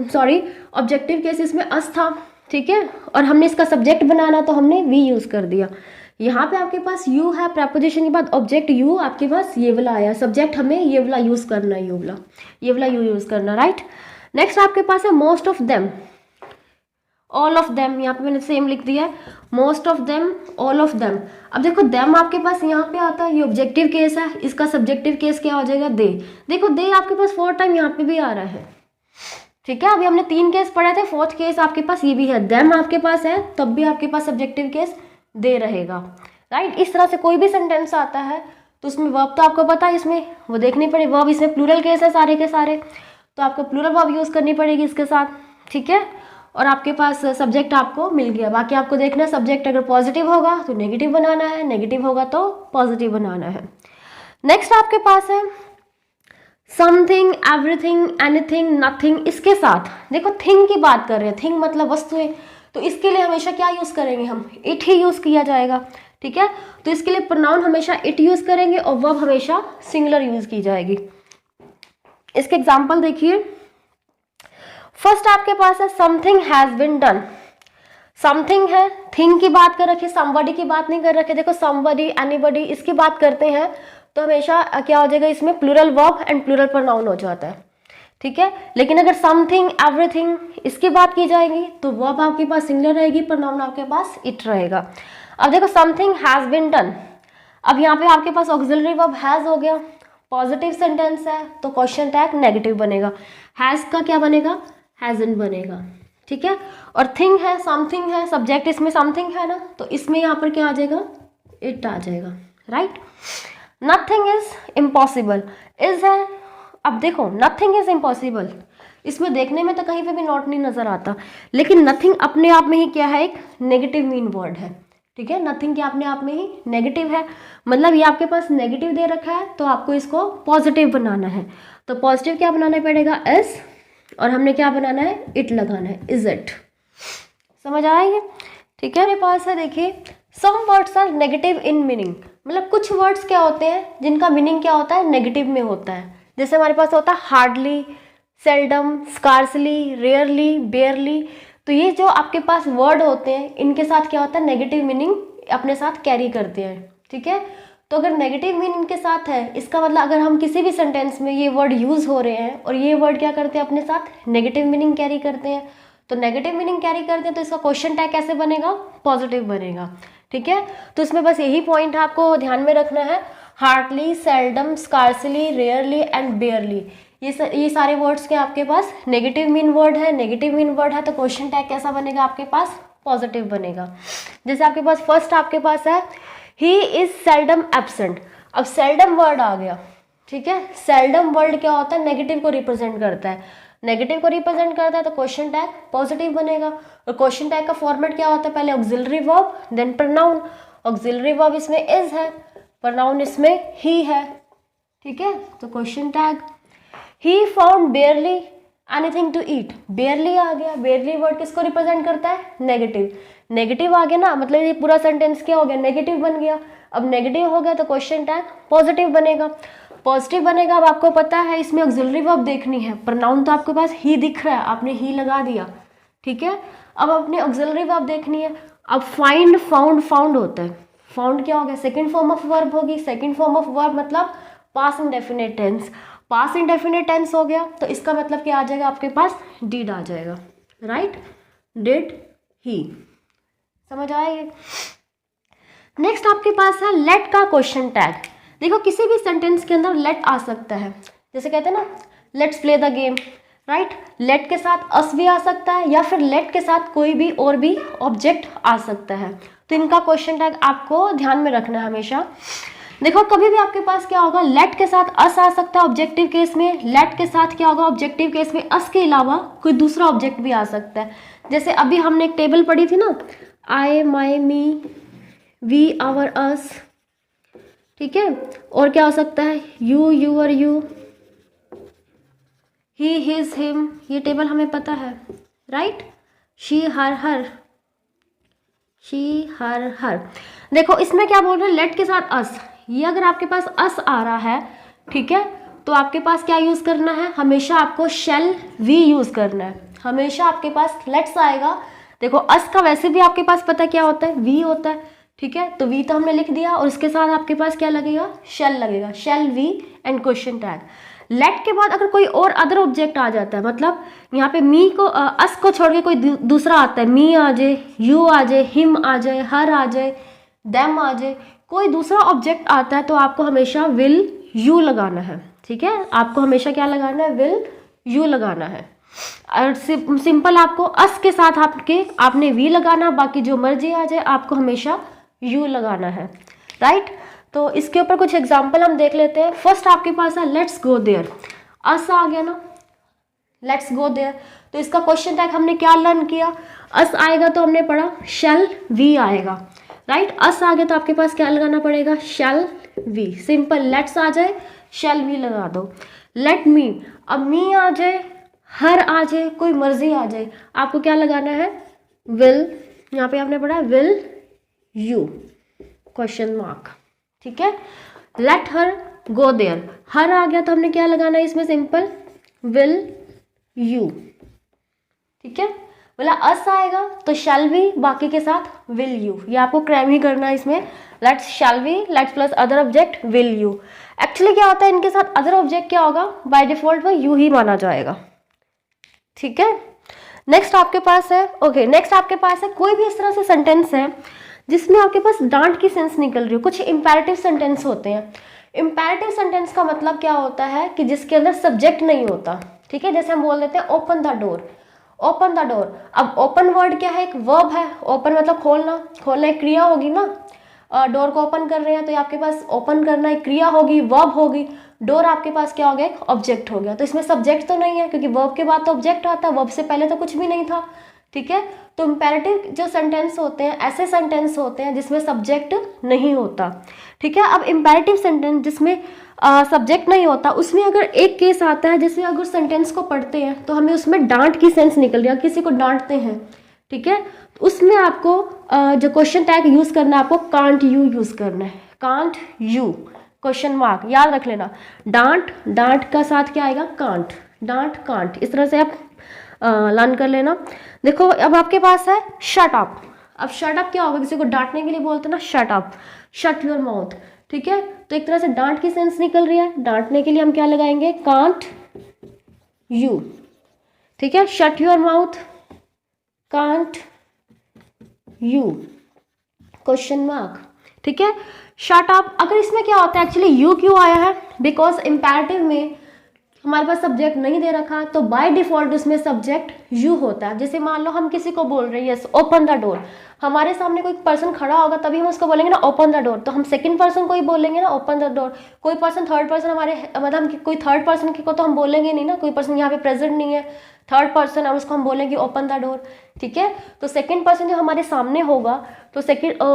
सॉरी ऑब्जेक्टिव केस इसमें अस था, ठीक है। और हमने इसका सब्जेक्ट बनाना तो हमने वी यूज़ कर दिया। यहाँ पे आपके पास यू है, प्रेपोजिशन के बाद ऑब्जेक्ट यू, आपके पास ये वाला आया, सब्जेक्ट हमें ये वाला यूज़ करना है, ये वाला यू यूज़ करना, राइट। नेक्स्ट आपके पास है most of them, all of them, यहाँ पे मैंने सेम लिख दिया है, most of them, all of them. अब देखो देम आपके पास यहाँ पे आता है, ये ऑब्जेक्टिव केस है, इसका सब्जेक्टिव केस क्या हो जाएगा, दे। देखो दे आपके पास 4 टाइम यहाँ पे भी आ रहा है, ठीक है। अभी हमने 3 केस पढ़े थे, 4th केस आपके पास ये भी है, देम आपके पास है, तब भी आपके पास सब्जेक्टिव केस दे रहेगा, राइट। इस तरह से कोई भी सेंटेंस आता है तो उसमें वर्ब तो आपको पता है, इसमें वो देखनी पड़े, वर्ब इसमें प्लूरल केस है सारे के सारे, तो आपको प्लूरल वर्ब यूज़ करनी पड़ेगी इसके साथ, ठीक है। और आपके पास सब्जेक्ट आपको मिल गया, बाकी आपको देखना है सब्जेक्ट अगर पॉजिटिव होगा तो नेगेटिव बनाना है, नेगेटिव होगा तो पॉजिटिव बनाना है। नेक्स्ट आपके पास है समथिंग, एवरीथिंग, एनीथिंग, नथिंग, इसके साथ देखो थिंग की बात कर रहे हैं, थिंग मतलब वस्तुएं, तो इसके लिए हमेशा क्या यूज़ करेंगे हम, इट ही यूज़ किया जाएगा, ठीक है। तो इसके लिए प्रोनाउन हमेशा इट यूज़ करेंगे और वर्ब हमेशा सिंगुलर यूज़ की जाएगी। इसके एग्जांपल देखिए, फर्स्ट आपके पास है something has been done, something है, थिंग की बात कर रखे, समबडी की बात नहीं कर रखे। देखो समबडी, एनीबडी, इसकी बात करते हैं तो हमेशा क्या हो जाएगा, इसमें plural verb and plural pronoun हो जाता है, ठीक है। लेकिन अगर समथिंग, एवरीथिंग इसकी बात की जाएगी तो वर्ब आपके पास सिंगुलर रहेगी, प्रोनाउन आपके पास इट रहेगा। अब देखो समथिंग हैज़ बीन डन, अब यहाँ पे आपके पास ऑक्सिलरी वर्ब हैज़ हो गया, पॉजिटिव सेंटेंस है तो क्वेश्चन टैग नेगेटिव बनेगा, हैज़ का क्या बनेगा, हैज़न्ट बनेगा, ठीक है। और थिंग है, समथिंग है, सब्जेक्ट इसमें समथिंग है ना, तो इसमें यहाँ पर क्या आ जाएगा, इट आ जाएगा, right. Nothing is impossible, is है, अब देखो नथिंग इज इम्पॉसिबल, इसमें देखने में तो कहीं पे भी नॉट नहीं नजर आता, लेकिन नथिंग अपने आप में ही क्या है, एक नेगेटिव मीन वर्ड है, ठीक है। नथिंग क्या अपने आप में ही नेगेटिव है, मतलब ये आपके पास नेगेटिव दे रखा है तो आपको इसको पॉजिटिव बनाना है, तो पॉजिटिव क्या बनाना पड़ेगा, एस, और हमने क्या बनाना है, इट लगाना है, इज इट, समझ आएगी, ठीक है। मेरे पास है देखिए, some words are negative in meaning, मतलब कुछ वर्ड्स क्या होते हैं जिनका मीनिंग क्या होता है, नेगेटिव में होता है। जैसे हमारे पास होता है हार्डली, सेल्डम, स्कार्सली, रेयरली, बेयरली, तो ये जो आपके पास वर्ड होते हैं इनके साथ क्या होता है, नेगेटिव मीनिंग अपने साथ कैरी करते हैं, ठीक है। तो अगर नेगेटिव मीनिंग के साथ है, इसका मतलब अगर हम किसी भी सेंटेंस में ये वर्ड यूज़ हो रहे हैं और ये वर्ड क्या करते हैं, अपने साथ नेगेटिव मीनिंग कैरी करते हैं, तो नेगेटिव मीनिंग कैरी करते हैं तो इसका क्वेश्चन टैग कैसे बनेगा, पॉजिटिव बनेगा, ठीक है। तो इसमें बस यही पॉइंट आपको ध्यान में रखना है, hardly, seldom, scarcely, rarely and बेयरली, ये सारे वर्ड्स के आपके पास नेगेटिव मीन वर्ड है, नेगेटिव मीन वर्ड है तो क्वेश्चन टैग कैसा बनेगा, आपके पास पॉजिटिव बनेगा। जैसे आपके पास फर्स्ट आपके पास है ही इज सेल्डम एब्सेंट, अब सेल्डम वर्ड आ गया, ठीक है। सेल्डम वर्ड क्या होता है, नेगेटिव को रिप्रेजेंट करता है, नेगेटिव को रिप्रेजेंट करता है तो क्वेश्चन टैग पॉजिटिव बनेगा। और क्वेश्चन टैग का फॉर्मेट क्या होता है, पहले auxiliary verb then pronoun, auxiliary verb इसमें इज है, प्रोनाउन इसमें ही है, ठीक है। तो question tag he found barely anything to eat, barely आ गया, बेयरली वर्ड किसको रिप्रेजेंट करता है, नेगेटिव, नेगेटिव आ गया ना, मतलब ये पूरा सेंटेंस क्या हो गया, नेगेटिव बन गया। अब नेगेटिव हो गया तो क्वेश्चन टैग पॉजिटिव बनेगा, पॉजिटिव बनेगा। अब आपको पता है इसमें ऑक्सिलरी वर्ब देखनी है, प्रोनाउन तो आपके पास ही दिख रहा है, आपने ही लगा दिया, ठीक है। अब अपनी ऑक्सिलरी वर्ब देखनी है। अब फाइंड, फाउंड, फाउंड होता है, फाउंड क्या हो गया, सेकंड फॉर्म ऑफ वर्ब होगी, सेकंड फॉर्म ऑफ वर्ब मतलब past indefinite tense, past indefinite tense हो गया तो इसका मतलब क्या आ जाएगा आपके पास, डिड आ जाएगा, राइट, डिड ही, समझ आएगा। नेक्स्ट आपके पास है लेट का क्वेश्चन टैग। देखो किसी भी सेंटेंस के अंदर लेट आ सकता है, जैसे कहते हैं ना let's play the game, right, let के साथ अस भी आ सकता है या फिर लेट के साथ कोई भी और भी ऑब्जेक्ट आ सकता है, तो इनका क्वेश्चन टैग आपको ध्यान में रखना है हमेशा। देखो कभी भी आपके पास क्या होगा, लेट के साथ अस आ सकता है ऑब्जेक्टिव केस में, लेट के साथ क्या होगा ऑब्जेक्टिव केस में अस के अलावा कोई दूसरा ऑब्जेक्ट भी आ सकता है। जैसे अभी हमने एक टेबल पढ़ी थी ना, आई, माई, मी, वी, आवर, अस, ठीक है। और क्या हो सकता है, you, your, you, he, his, him, ये टेबल हमें पता है, right, she, her, her, she, her. देखो इसमें क्या बोल रहे हैं, लेट के साथ अस, ये अगर आपके पास अस आ रहा है, ठीक है, तो आपके पास क्या यूज करना है, हमेशा आपको शेल वी यूज करना है, हमेशा आपके पास लेट्स आएगा। देखो अस का वैसे भी आपके पास पता क्या होता है, वी होता है, ठीक है, तो वी तो हमने लिख दिया और उसके साथ आपके पास क्या लगेगा, शेल लगेगा, shall we and question tag. Let के बाद अगर कोई और अदर ऑब्जेक्ट आ जाता है, मतलब यहाँ पे मी को अस को छोड़ के कोई दूसरा आता है, मी आ जाए, यू आ जाए, हिम आ जाए, हर आ जाए, देम आ जाए, कोई दूसरा ऑब्जेक्ट आता है तो आपको हमेशा विल यू लगाना है, ठीक है, आपको हमेशा क्या लगाना है, विल यू लगाना है। और सिंपल आपको अस के साथ आपने वी लगाना, बाकी जो मर्जी आ जाए आपको हमेशा यू लगाना है, राइट। तो इसके ऊपर कुछ एग्जाम्पल हम देख लेते हैं। फर्स्ट आपके पास है लेट्स गो देयर, अस आ गया ना, लेट्स गो देयर, तो इसका क्वेश्चन टैग हमने क्या लर्न किया, अस आएगा तो हमने पढ़ा शेल वी आएगा, राइट, अस आ गया तो आपके पास क्या लगाना पड़ेगा, शेल वी, सिंपल, लेट्स आ जाए शेल वी लगा दो। लेट मी, अब मी आ जाए, हर आ जाए, कोई मर्जी आ जाए, आपको क्या लगाना है, विल, यहाँ पे आपने पढ़ा विल यू, क्वेश्चन मार्क, ठीक है। लेट हर गो देयर, हर आ गया तो हमने क्या लगाना है इसमें, सिंपल विल यू, ठीक है। बोला अस आएगा तो शैल वी, बाकी के साथ विल यू, ये आपको क्रैम ही करना है इसमें, let's shall we, let's plus other object will you. Actually क्या होता है इनके साथ अदर ऑब्जेक्ट क्या होगा, बाय डिफॉल्ट वो यू ही माना जाएगा, ठीक है। नेक्स्ट आपके पास है, ओके, नेक्स्ट आपके पास है कोई भी इस तरह से सेंटेंस है जिसमें आपके पास डांट की सेंस निकल रही हो। कुछ इंपैरेटिव सेंटेंस होते हैं, इंपैरेटिव सेंटेंस का मतलब क्या होता है कि जिसके अंदर सब्जेक्ट नहीं होता, ठीक है। जैसे हम बोल देते हैं open the door, open the door, अब ओपन वर्ड क्या है, एक वर्ब है, ओपन मतलब खोलना, खोलना एक क्रिया होगी ना, डोर को ओपन कर रहे हैं तो ये आपके पास ओपन करना एक क्रिया होगी, वर्ब होगी, डोर आपके पास क्या हो गया, एक ऑब्जेक्ट हो गया। तो इसमें सब्जेक्ट तो नहीं है क्योंकि वर्ब के बाद तो ऑब्जेक्ट आता है, वर्ब से पहले तो कुछ भी नहीं था, ठीक है। तो इंपैरेटिव जो सेंटेंस होते हैं ऐसे सेंटेंस होते हैं जिसमें सब्जेक्ट नहीं होता, ठीक है। अब इंपैरेटिव सेंटेंस जिसमें सब्जेक्ट नहीं होता, उसमें अगर एक केस आता है जैसे अगर सेंटेंस को पढ़ते हैं तो हमें उसमें डांट की सेंस निकल रही है, किसी को डांटते हैं, ठीक है, तो उसमें आपको जो क्वेश्चन टैग यूज करना है आपको कांट यू यूज करना है, कांट यू, क्वेश्चन मार्क, याद रख लेना। डांट, डांट का साथ क्या आएगा, कांट, डांट कांट, इस तरह से आप लर्न कर लेना। देखो अब आपके पास है शट अप, अब शट अप क्या होगा, किसी को डांटने के लिए बोलते हैं ना shut up, shut your mouth, ठीक है। तो एक तरह से डांट की सेंस निकल रही है, डांटने के लिए हम क्या लगाएंगे, कांट यू, ठीक है, shut your mouth, can't you, question mark, ठीक है। शट अप, अगर इसमें क्या होता है एक्चुअली यू क्यों आया है, बिकॉज इंपैरेटिव में हमारे पास सब्जेक्ट नहीं दे रखा तो बाय डिफॉल्ट उसमें सब्जेक्ट यू होता है। जैसे मान लो हम किसी को बोल रहे हैं यस ओपन द डोर, हमारे सामने कोई पर्सन खड़ा होगा तभी हम उसको बोलेंगे ना ओपन द डोर, तो हम सेकंड पर्सन को ही बोलेंगे ना ओपन द डोर, कोई पर्सन थर्ड पर्सन हमारे मतलब कोई थर्ड पर्सन को तो हम बोलेंगे नहीं ना, कोई पर्सन यहाँ पे प्रेजेंट नहीं है, थर्ड पर्सन और उसको हम बोलेंगे ओपन द डोर, ठीक है। तो सेकंड पर्सन जो हमारे सामने होगा तो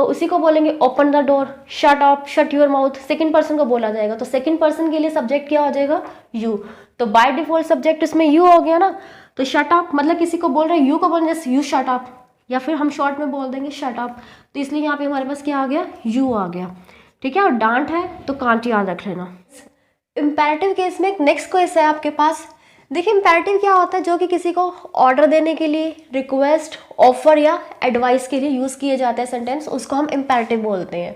उसी को बोलेंगे open the door, shut up, shut your mouth, second person को बोला जाएगा। तो सेकंड पर्सन के लिए सब्जेक्ट क्या हो जाएगा, यू। तो बाय डिफॉल्ट सब्जेक्ट इसमें यू हो गया ना। तो शट अप मतलब किसी को बोल रहे हैं, यू को बोल रहे हैं यू शट अप, या फिर हम शॉर्ट में बोल देंगे शट अप। तो इसलिए यहाँ पे हमारे पास क्या आ गया, यू आ गया, ठीक है। और डांट है तो कांट याद रख लेना। इम्पेरेटिव केस में एक नेक्स्ट केस है आपके पास। देखिए इम्पेरेटिव क्या होता है, जो कि किसी को ऑर्डर देने के लिए, रिक्वेस्ट, ऑफर या एडवाइस के लिए यूज़ किए जाते हैं सेंटेंस, उसको हम इम्पेरेटिव बोलते हैं।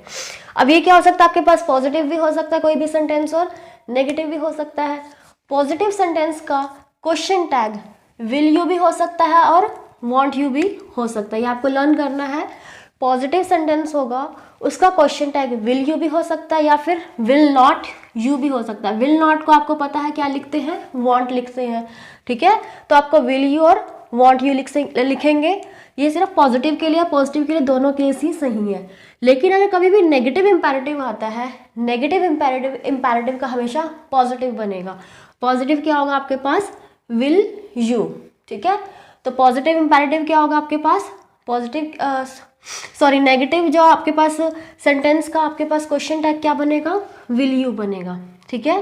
अब ये क्या हो सकता है आपके पास, पॉजिटिव भी हो सकता है कोई भी सेंटेंस और नेगेटिव भी हो सकता है। पॉजिटिव सेंटेंस का क्वेश्चन टैग विल यू भी हो सकता है और वॉन्ट यू भी हो सकता है, ये आपको लर्न करना है। पॉजिटिव सेंटेंस होगा उसका क्वेश्चन टैग विल यू भी हो सकता है या फिर विल नॉट यू भी हो सकता है। विल नॉट को आपको पता है क्या लिखते हैं, वॉन्ट लिखते हैं, ठीक है। तो आपको विल यू और वॉन्ट यू लिखेंगे। ये सिर्फ पॉजिटिव के लिए, पॉजिटिव के लिए दोनों केस ही सही है। लेकिन अगर कभी भी नेगेटिव इंपैरेटिव आता है, नेगेटिव इंपैरेटिव का हमेशा पॉजिटिव बनेगा। पॉजिटिव क्या होगा आपके पास, विल यू, ठीक है। तो पॉजिटिव इंपैरेटिव क्या होगा आपके पास, नेगेटिव जो आपके पास सेंटेंस का आपके पास क्वेश्चन टैग क्या बनेगा, विल यू बनेगा, ठीक है।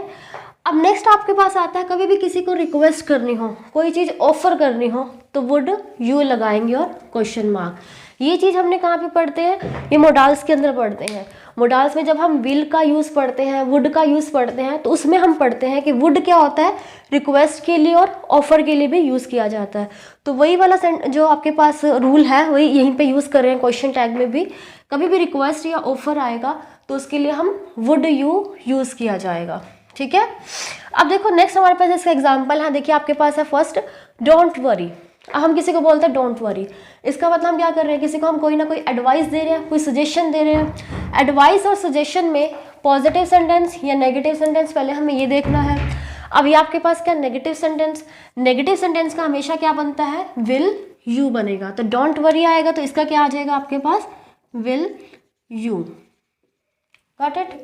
अब नेक्स्ट आपके पास आता है, कभी भी किसी को रिक्वेस्ट करनी हो, कोई चीज़ ऑफर करनी हो तो वुड यू लगाएंगे और क्वेश्चन मार्क। ये चीज़ हमने कहाँ पे पढ़ते हैं, ये मोडाल्स के अंदर पढ़ते हैं। मोडाल्स में जब हम विल का यूज़ पढ़ते हैं, वुड का यूज़ पढ़ते हैं, तो उसमें हम पढ़ते हैं कि वुड क्या होता है, रिक्वेस्ट के लिए और ऑफर के लिए भी यूज़ किया जाता है। तो वही वाला जो आपके पास रूल है वही यहीं पे यूज़ कर रहे हैं। क्वेश्चन टैग में भी कभी भी रिक्वेस्ट या ऑफर आएगा तो उसके लिए हम वुड यू यूज़ किया जाएगा, ठीक है। अब देखो नेक्स्ट हमारे पास इसका एग्जाम्पल है। देखिए आपके पास है फर्स्ट, डोंट वरी। अब हम किसी को बोलते हैं डोंट वरी, इसका मतलब हम क्या कर रहे हैं, किसी को हम कोई ना कोई एडवाइस दे रहे हैं, कोई सजेशन दे रहे हैं। एडवाइस और सजेशन में पॉजिटिव सेंटेंस या नेगेटिव सेंटेंस, पहले हमें ये देखना है। अब ये आपके पास क्या, नेगेटिव सेंटेंस। नेगेटिव सेंटेंस का हमेशा क्या बनता है, विल यू बनेगा। तो डोंट वरी आएगा तो इसका क्या आ जाएगा आपके पास, will you. Got it.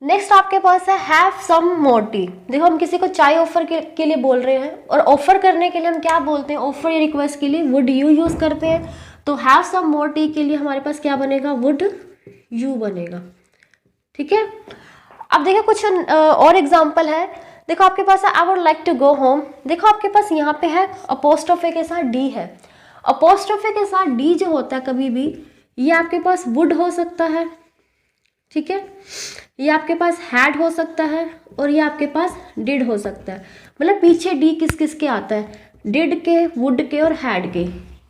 Next आपके पास है हैव सम मोर टी। देखो हम किसी को चाय ऑफर के लिए बोल रहे हैं और ऑफर करने के लिए हम क्या बोलते हैं, ऑफर या रिक्वेस्ट के लिए वुड यू यूज़ करते हैं। तो हैव सम मोर टी के लिए हमारे पास क्या बनेगा, वुड यू बनेगा, ठीक है। अब देखो कुछ और एग्जाम्पल है। देखो आपके पास है I would like to go home. देखो आपके पास यहाँ पे है अपोस्ट्रोफे के साथ डी है। अपोस्ट्रोफे के साथ डी जो होता है कभी भी, ये आपके पास वुड हो सकता है, ठीक है। ये आपके पास हैड हो सकता है और ये आपके पास डिड हो सकता है। मतलब पीछे डी किस किस के आता है, डिड के, वुड के और हैड के,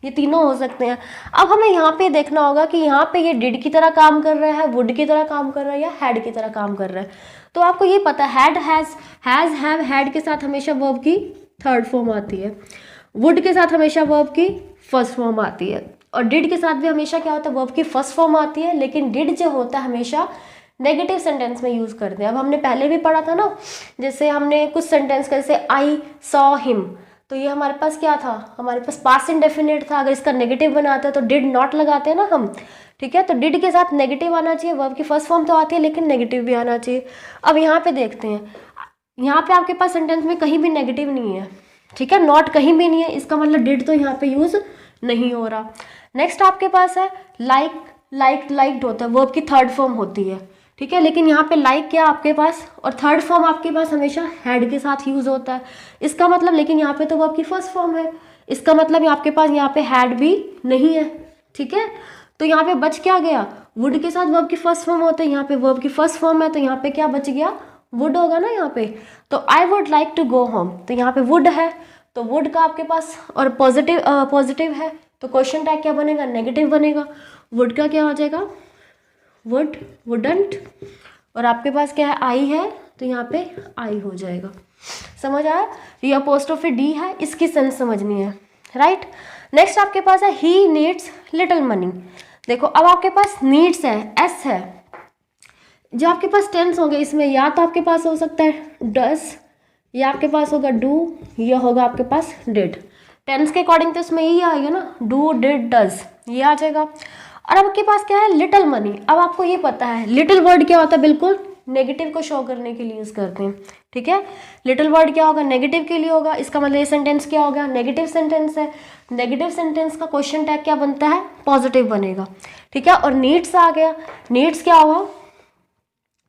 ये तीनों हो सकते हैं। अब हमें यहाँ पे देखना होगा कि यहाँ पे ये डिड की तरह काम कर रहा है, वुड की तरह काम कर रहा है या हैड की तरह काम कर रहा है। तो आपको ये पता है हैड, हैज़, हैव, हैड के साथ हमेशा वर्ब की थर्ड फॉर्म आती है, वुड के साथ हमेशा वर्ब की फर्स्ट फॉर्म आती है, और डिड के साथ भी हमेशा क्या होता है, वर्ब की फर्स्ट फॉर्म आती है। लेकिन डिड जो होता है हमेशा नेगेटिव सेंटेंस में यूज़ करते हैं। अब हमने पहले भी पढ़ा था ना, जैसे हमने कुछ सेंटेंस जैसे आई सॉ हिम, तो ये हमारे पास क्या था, हमारे पास पास्ट इंडेफिनिट था। अगर इसका नेगेटिव बनाते हैं तो डिड नॉट लगाते हैं ना हम, ठीक है। तो डिड के साथ नेगेटिव आना चाहिए, वर्ब की फर्स्ट फॉर्म तो आती है लेकिन नेगेटिव भी आना चाहिए। अब यहाँ पे देखते हैं, यहाँ पे आपके पास सेंटेंस में कहीं भी नेगेटिव नहीं है, ठीक है, नॉट कहीं भी नहीं है, इसका मतलब डिड तो यहाँ पे यूज़ नहीं हो रहा। नेक्स्ट आपके पास है लाइक, लाइक्ड होता है, वर्ब की थर्ड फॉर्म होती है, ठीक है। लेकिन यहाँ पे लाइक क्या आपके पास, और थर्ड फॉर्म आपके पास हमेशा हैड के साथ यूज़ होता है। इसका मतलब, लेकिन यहाँ पे तो वर्ब की फर्स्ट फॉर्म है, इसका मतलब आपके पास यहाँ पे हैड भी नहीं है, ठीक है। तो यहाँ पे बच क्या गया, वुड के साथ वर्ब की फर्स्ट फॉर्म होते हैं, यहाँ पे वर्ब की फर्स्ट फॉर्म है तो यहाँ पे क्या बच गया, वुड होगा ना यहाँ पे। तो I would like to go home, तो यहाँ पे वुड है तो वुड का आपके पास, और पॉजिटिव है तो क्वेश्चन टैग क्या बनेगा, नेगेटिव बनेगा। वुड का क्या हो जाएगा, वुड, वुडंट, और आपके पास क्या है, आई है तो यहाँ पे आई हो जाएगा। समझ आया, ये अपोस्ट्रोफी डी है, इसकी सेंस समझनी है, राइट। नेक्स्ट आपके पास है ही नीड्स लिटिल मनी। देखो अब आपके पास नीड्स है, एस है, जो आपके पास टेंस होंगे इसमें या तो आपके पास हो सकता है डस, या आपके पास होगा डू, या होगा आपके पास डिड। टेंस के अकॉर्डिंग तो इसमें यही आएगा ना, डू, डिड, डज, ये आ जाएगा। और अब आपके पास क्या है, लिटिल मनी। अब आपको ये पता है लिटिल वर्ड क्या होता है, बिल्कुल नेगेटिव को शो करने के लिए यूज़ करते हैं, ठीक है। लिटिल वर्ड क्या होगा, नेगेटिव के लिए होगा, इसका मतलब ये सेंटेंस क्या हो गया, नेगेटिव सेंटेंस है। नेगेटिव सेंटेंस का क्वेश्चन टैग क्या बनता है, पॉजिटिव बनेगा, ठीक है। और नीड्स आ गया, नीड्स क्या हुआ,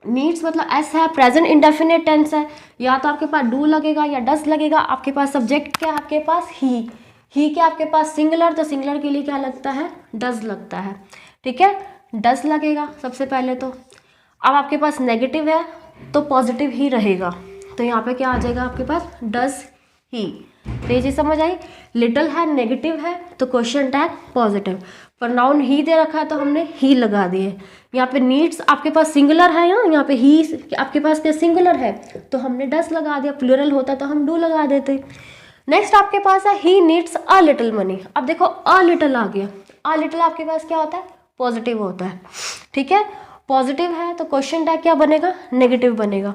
नीड्स मतलब एस है, प्रेजेंट इंडेफिनिट टेंस है, या तो आपके पास डू लगेगा या डस लगेगा। आपके पास सब्जेक्ट क्या है, आपके पास ही क्या आपके पास सिंगुलर, तो सिंगुलर के लिए क्या लगता है, डज लगता है, ठीक है, डस लगेगा सबसे पहले तो। अब आपके पास नेगेटिव है तो पॉजिटिव ही रहेगा, तो यहाँ पे क्या आ जाएगा आपके पास, डस ही। तो ये चीज़ समझ आई। लिटिल है, नेगेटिव है, तो क्वेश्चन टैग पॉजिटिव। प्रोनाउन ही दे रखा है तो हमने ही लगा दिए। यहाँ पे नीड्स आपके पास सिंगुलर है, यहाँ पे ही आपके पास क्या सिंगुलर है, तो हमने डस लगा दिया। प्लूरल होता तो हम डू लगा देते। नेक्स्ट आपके पास है he needs a little money. अब देखो अ लिटिल आ गया, अ लिटिल आपके पास क्या होता है, पॉजिटिव होता है, ठीक है। पॉजिटिव है तो क्वेश्चन टैग क्या बनेगा, नेगेटिव बनेगा।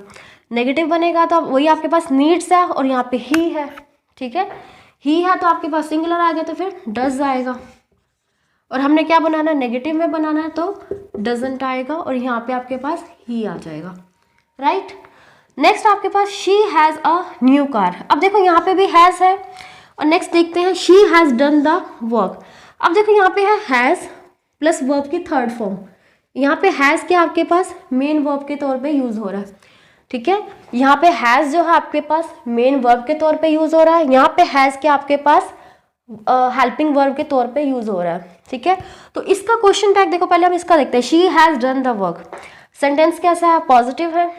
नेगेटिव बनेगा तो वही आपके पास नीड्स है और यहाँ पे ही है, ठीक है। ही है तो आपके पास सिंगुलर आ गया तो फिर डज आएगा, और हमने क्या बनाना है, नेगेटिव में बनाना है तो डजंट आएगा, और यहाँ पे आपके पास ही आ जाएगा, राइट। नेक्स्ट आपके पास she has a new car. अब देखो यहाँ पे भी हैज़ है, और नेक्स्ट देखते हैं she has done the work. अब देखो यहाँ पे है हैज़ प्लस वर्ब की थर्ड फॉर्म। यहाँ पे हैज़ क्या आपके पास मेन वर्ब के तौर पे यूज़ हो रहा है, ठीक है। यहाँ पे हैज़ जो है आपके पास मेन वर्ब के तौर पे यूज़ हो रहा है, यहाँ पे हैज़ क्या आपके पास हेल्पिंग वर्ब के तौर पे यूज़ हो रहा है, ठीक है। तो इसका क्वेश्चन टैग देखो, पहले हम इसका देखते हैं। She has done the work, sentence कैसा है, पॉजिटिव है,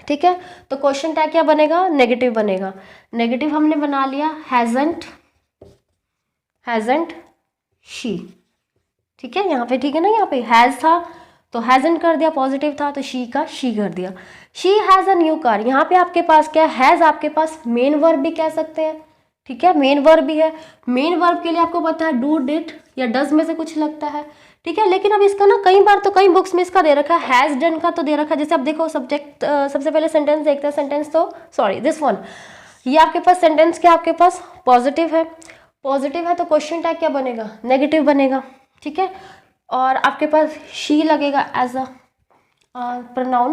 ठीक है। तो क्वेश्चन टैग क्या बनेगा, नेगेटिव बनेगा। नेगेटिव हमने बना लिया हैजंट शी, ठीक है। यहाँ पे ठीक है ना, यहाँ पे हैज़ था तो हैजंट कर दिया, पॉजिटिव था तो शी का शी कर दिया। She has a new car, यहाँ पे आपके पास क्या हैज़ आपके पास मेन वर्ब भी कह सकते हैं, ठीक है, मेन वर्ब भी है। मेन वर्ब के लिए आपको पता है डू डिड या डज में से कुछ लगता है, ठीक है। लेकिन अब इसका ना कई बार तो कई बुक्स में इसका दे रखा है हैज़ डन का, तो दे रखा है। जैसे अब देखो सब्जेक्ट सबसे पहले सेंटेंस देखते हैं। सेंटेंस तो सॉरी दिस वन, ये आपके पास सेंटेंस क्या आपके पास पॉजिटिव है, पॉजिटिव है तो क्वेश्चन टैग क्या बनेगा, नेगेटिव बनेगा, ठीक है। और आपके पास शी लगेगा एज अ प्रोनाउन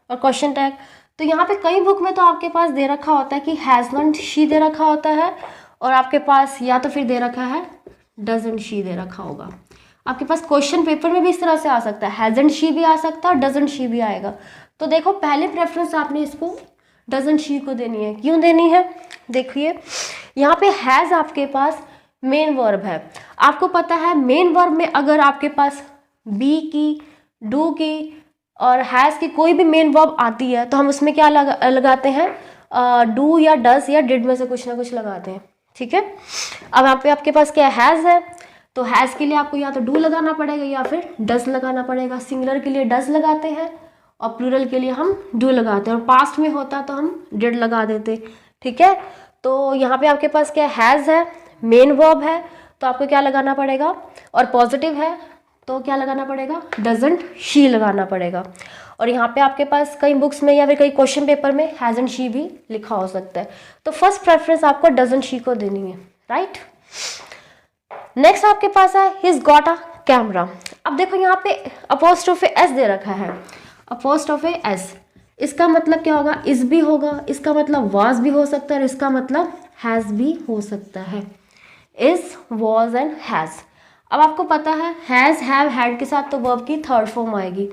और क्वेश्चन टैग। तो यहाँ पे कई बुक में तो आपके पास दे रखा होता है कि हैज़ नॉट शी दे रखा होता है, और आपके पास या तो फिर दे रखा है डजंट शी दे रखा होगा। आपके पास क्वेश्चन पेपर में भी इस तरह से आ सकता है, हैजंट शी भी आ सकता है, डजंट शी भी आएगा। तो देखो पहले प्रेफरेंस आपने इसको डजंट शी को देनी है। क्यों देनी है, देखिए यहाँ पे हैज़ आपके पास मेन वर्ब है। आपको पता है मेन वर्ब में अगर आपके पास बी की, डू की और हैज़ की कोई भी मेन वर्ब आती है तो हम उसमें क्या लगाते हैं, डू या डस या डिड में से कुछ ना कुछ लगाते हैं, ठीक है। अब यहाँ पे आपके पास क्या हैज़ है, तो हैज़ के लिए आपको या तो डू लगाना पड़ेगा या फिर डस लगाना पड़ेगा। सिंगुलर के लिए डस लगाते हैं और प्लूरल के लिए हम डू लगाते हैं, और पास्ट में होता तो हम डिड लगा देते, ठीक है। तो यहाँ पे आपके पास क्या हैज़ है, मेन वर्ब है तो आपको क्या लगाना पड़ेगा, और पॉजिटिव है तो क्या लगाना पड़ेगा, डजंट शी लगाना पड़ेगा। और यहाँ पे आपके पास कई बुक्स में या फिर कई क्वेश्चन पेपर में हैजंट शी भी लिखा हो सकता है। तो फर्स्ट प्रेफरेंस आपको डजंट शी को देनी है, राइट। नेक्स्ट आपके पास है हिज गॉट अ कैमरा। अब देखो यहाँ पे अपोस्ट्रोफे एस दे रखा है, अपोस्ट्रोफे एस, इसका मतलब क्या होगा, इस भी होगा, इसका मतलब वाज भी हो सकता है, और इसका मतलब हैज़ भी हो सकता है। Is, was and has. अब आपको पता है हैज़, हैव, हैड के साथ तो वर्ब की थर्ड फॉर्म आएगी।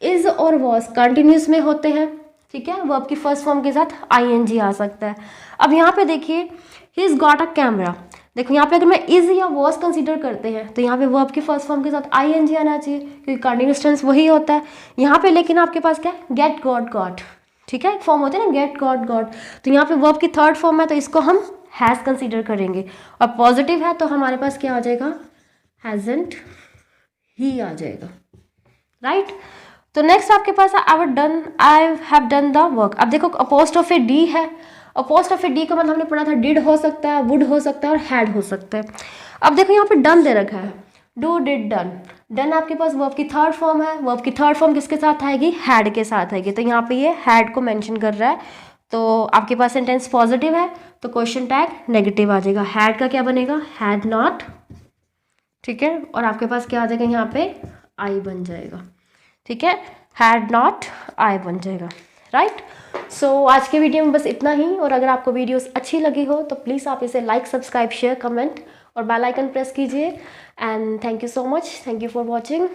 इज और वॉज कंटिन्यूस में होते हैं, ठीक है, वर्ब की फर्स्ट फॉर्म के साथ आईएनजी आ सकता है। अब यहाँ पे देखिए हिज गॉट अ कैमरा, देखो यहाँ पे अगर मैं इज या वॉज कंसीडर करते हैं तो यहाँ पे वर्ब की फर्स्ट फॉर्म के साथ आईएनजी आना चाहिए क्योंकि कंटिन्यूस टेंस वही होता है। यहाँ पे लेकिन आपके पास क्या है, गेट गॉट गॉट, ठीक है, एक फॉर्म होता है ना गेट गॉट गॉट, तो यहाँ पे वर्ब की थर्ड फॉर्म है तो इसको हम हैज़ कंसीडर करेंगे। और पॉजिटिव है तो हमारे पास क्या आ जाएगा, हैजंट ही आ जाएगा, राइट। तो नेक्स्ट आपके पास I have done the work. अब देखो अपोस्ट्रोफे डी है, अपोस्ट्रोफे डी का मतलब हमने पढ़ा था डिड हो सकता है, वुड हो सकता है और हैड हो सकता है। अब देखो यहाँ पे डन दे रखा है, डू डिड डन, डन आपके पास वर्ब की थर्ड फॉर्म है, वर्ब की थर्ड फॉर्म किसके साथ आएगी, हैड के साथ आएगी, तो यहाँ पे ये हैड को मेंशन कर रहा है। तो आपके पास सेंटेंस पॉजिटिव है तो क्वेश्चन टैग नेगेटिव आ जाएगा, हैड का क्या बनेगा, हैड नॉट, ठीक है, और आपके पास क्या आ जाएगा यहाँ पे आई बन जाएगा, ठीक है। हैड नॉट आई बन जाएगा, राइट। सो आज के वीडियो में बस इतना ही, और अगर आपको वीडियोस अच्छी लगी हो तो प्लीज़ आप इसे लाइक, सब्सक्राइब, शेयर, कमेंट और बेल आइकन प्रेस कीजिए। And thank you so much, thank you for watching.